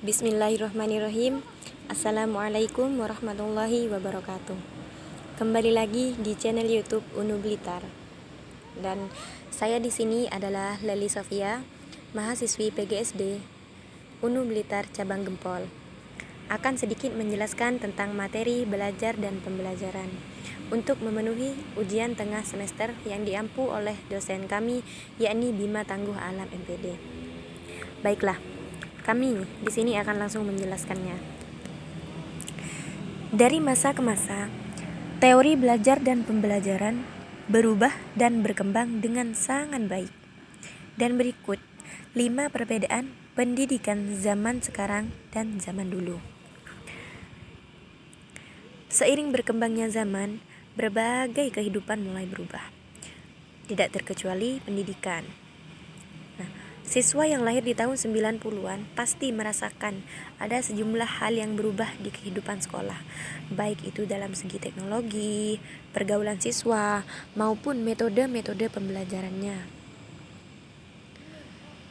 Bismillahirrahmanirrahim. Assalamualaikum warahmatullahi wabarakatuh. Kembali lagi di channel YouTube UNU Blitar. Dan saya di sini adalah Leli Sofia, mahasiswi PGSD UNU Blitar Cabang Gempol. Akan sedikit menjelaskan tentang materi belajar dan pembelajaran untuk memenuhi ujian tengah semester yang diampu oleh dosen kami, yakni Bima Tangguh Alam MPD. Baiklah, kami di sini akan langsung menjelaskannya. Dari masa ke masa, teori belajar dan pembelajaran berubah dan berkembang dengan sangat baik. Dan berikut 5 perbedaan pendidikan zaman sekarang dan zaman dulu. Seiring berkembangnya zaman, berbagai kehidupan mulai berubah. Tidak terkecuali pendidikan. Siswa yang lahir di tahun 90-an pasti merasakan ada sejumlah hal yang berubah di kehidupan sekolah, baik itu dalam segi teknologi, pergaulan siswa, maupun metode-metode pembelajarannya.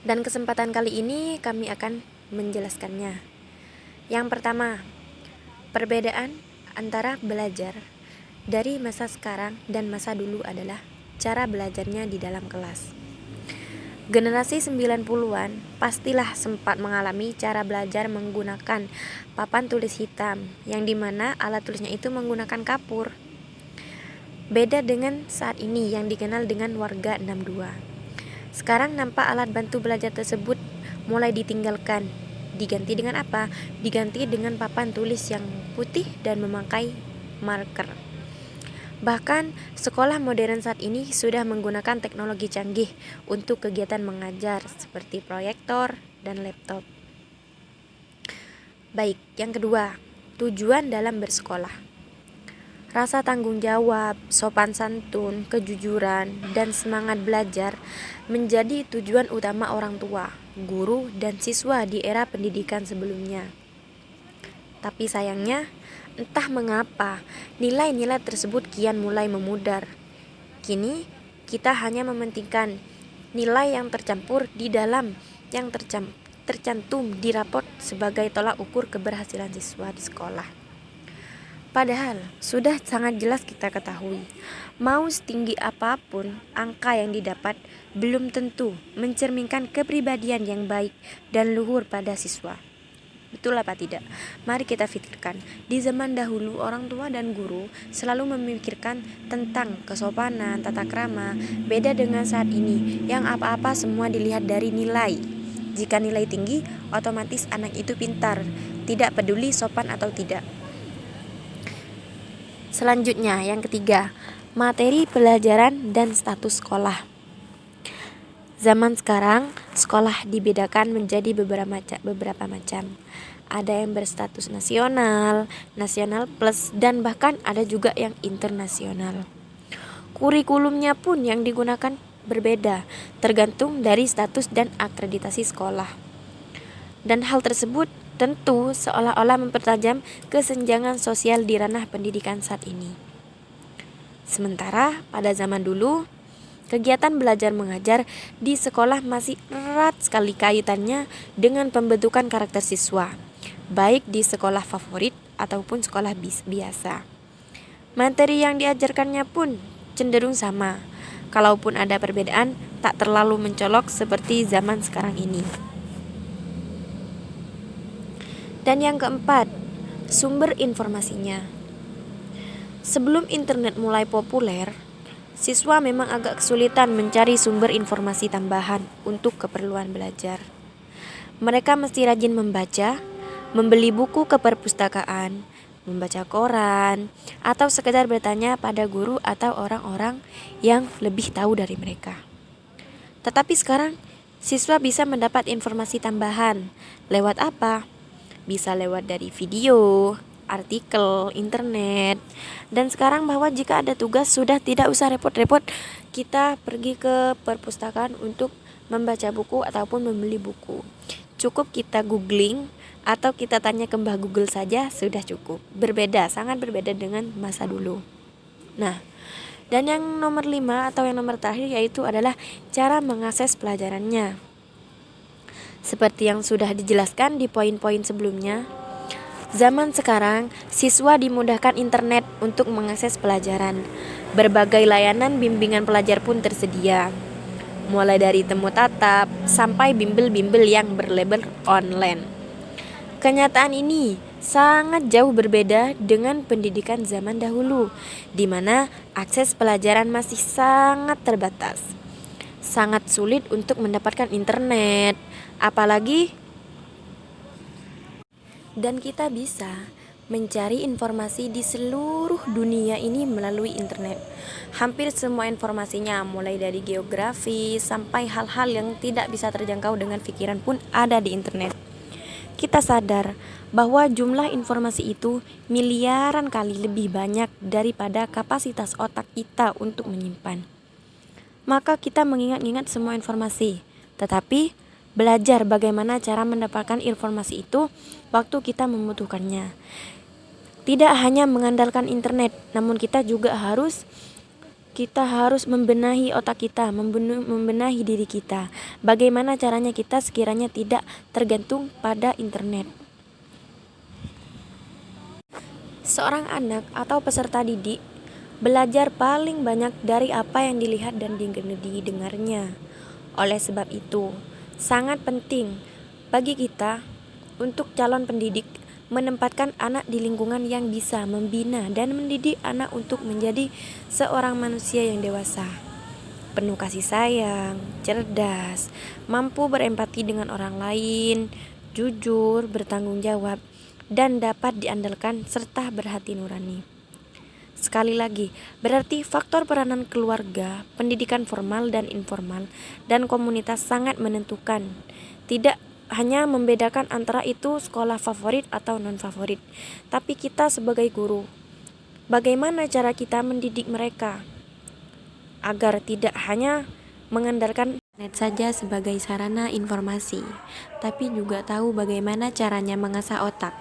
Dan kesempatan kali ini kami akan menjelaskannya. Yang pertama, perbedaan antara belajar dari masa sekarang dan masa dulu adalah cara belajarnya di dalam kelas. Generasi 90-an pastilah sempat mengalami cara belajar menggunakan papan tulis hitam, yang dimana alat tulisnya itu menggunakan kapur. Beda dengan saat ini yang dikenal dengan warga 62. Sekarang nampak alat bantu belajar tersebut mulai ditinggalkan. Diganti dengan apa? Diganti dengan papan tulis yang putih dan memakai marker. Bahkan sekolah modern saat ini sudah menggunakan teknologi canggih untuk kegiatan mengajar seperti proyektor dan laptop. Baik, yang kedua, tujuan dalam bersekolah. Rasa tanggung jawab, sopan santun, kejujuran, dan semangat belajar menjadi tujuan utama orang tua, guru, dan siswa di era pendidikan sebelumnya. Tapi sayangnya, entah mengapa, nilai-nilai tersebut kian mulai memudar. Kini, kita hanya mementingkan nilai yang tercampur di dalam yang tercantum di raport sebagai tolak ukur keberhasilan siswa di sekolah. Padahal, sudah sangat jelas kita ketahui, mau setinggi apapun angka yang didapat belum tentu mencerminkan kepribadian yang baik dan luhur pada siswa. Betul apa tidak? Mari kita pikirkan. Di zaman dahulu, orang tua dan guru selalu memikirkan tentang kesopanan, tata krama. Beda dengan saat ini, yang apa-apa semua dilihat dari nilai. Jika nilai tinggi, otomatis anak itu pintar, tidak peduli sopan atau tidak. Selanjutnya, yang ketiga, materi pelajaran dan status sekolah. Zaman sekarang, sekolah dibedakan menjadi beberapa macam. Ada yang berstatus nasional, nasional plus, dan bahkan ada juga yang internasional. Kurikulumnya pun yang digunakan berbeda, tergantung dari status dan akreditasi sekolah. Dan hal tersebut tentu seolah-olah mempertajam kesenjangan sosial di ranah pendidikan saat ini. Sementara pada zaman dulu, kegiatan belajar mengajar di sekolah masih erat sekali kaitannya dengan pembentukan karakter siswa, baik di sekolah favorit ataupun sekolah biasa. Materi yang diajarkannya pun cenderung sama, kalaupun ada perbedaan tak terlalu mencolok seperti zaman sekarang ini. Dan yang keempat, sumber informasinya. Sebelum internet mulai populer, siswa memang agak kesulitan mencari sumber informasi tambahan untuk keperluan belajar. Mereka mesti rajin membaca, membeli buku ke perpustakaan, membaca koran, atau sekedar bertanya pada guru atau orang-orang yang lebih tahu dari mereka. Tetapi sekarang, siswa bisa mendapat informasi tambahan. Lewat apa? Bisa lewat dari video, artikel, internet. Dan sekarang bahwa jika ada tugas sudah tidak usah repot-repot kita pergi ke perpustakaan untuk membaca buku ataupun membeli buku. Cukup kita googling atau kita tanya ke Mbah Google saja sudah cukup. Berbeda, sangat berbeda dengan masa dulu. Nah, dan yang nomor 5 atau yang nomor terakhir yaitu adalah cara mengakses pelajarannya. Seperti yang sudah dijelaskan di poin-poin sebelumnya, zaman sekarang siswa dimudahkan internet untuk mengakses pelajaran. Berbagai layanan bimbingan pelajar pun tersedia, mulai dari temu tatap sampai bimbel-bimbel yang berlabel online. Kenyataan ini sangat jauh berbeda dengan pendidikan zaman dahulu, di mana akses pelajaran masih sangat terbatas. Sangat sulit untuk mendapatkan internet, apalagi dan kita bisa mencari informasi di seluruh dunia ini melalui internet. Hampir semua informasinya, mulai dari geografi sampai hal-hal yang tidak bisa terjangkau dengan pikiran pun ada di internet. Kita sadar bahwa jumlah informasi itu miliaran kali lebih banyak daripada kapasitas otak kita untuk menyimpan. Maka kita mengingat-ingat semua informasi, tetapi belajar bagaimana cara mendapatkan informasi itu waktu kita membutuhkannya. Tidak hanya mengandalkan internet, namun kita harus membenahi otak kita, membenahi diri kita. Bagaimana caranya kita sekiranya tidak tergantung pada internet. Seorang anak atau peserta didik belajar paling banyak dari apa yang dilihat dan didengarnya. Oleh sebab itu, sangat penting bagi kita untuk calon pendidik menempatkan anak di lingkungan yang bisa membina dan mendidik anak untuk menjadi seorang manusia yang dewasa, penuh kasih sayang, cerdas, mampu berempati dengan orang lain, jujur, bertanggung jawab, dan dapat diandalkan serta berhati nurani. Sekali lagi, berarti faktor peranan keluarga, pendidikan formal dan informal, dan komunitas sangat menentukan. Tidak hanya membedakan antara itu sekolah favorit atau non-favorit, tapi kita sebagai guru, bagaimana cara kita mendidik mereka agar tidak hanya mengandalkan internet saja sebagai sarana informasi, tapi juga tahu bagaimana caranya mengasah otak.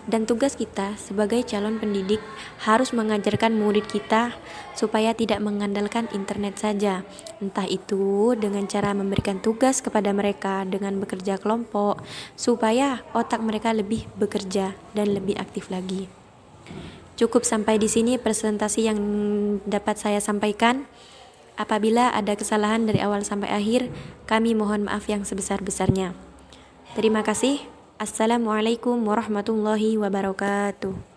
Dan tugas kita sebagai calon pendidik harus mengajarkan murid kita supaya tidak mengandalkan internet saja, entah itu dengan cara memberikan tugas kepada mereka dengan bekerja kelompok, supaya otak mereka lebih bekerja dan lebih aktif lagi. Cukup sampai di sini presentasi yang dapat saya sampaikan. Apabila ada kesalahan dari awal sampai akhir, kami mohon maaf yang sebesar-besarnya. Terima kasih. Assalamualaikum warahmatullahi wabarakatuh.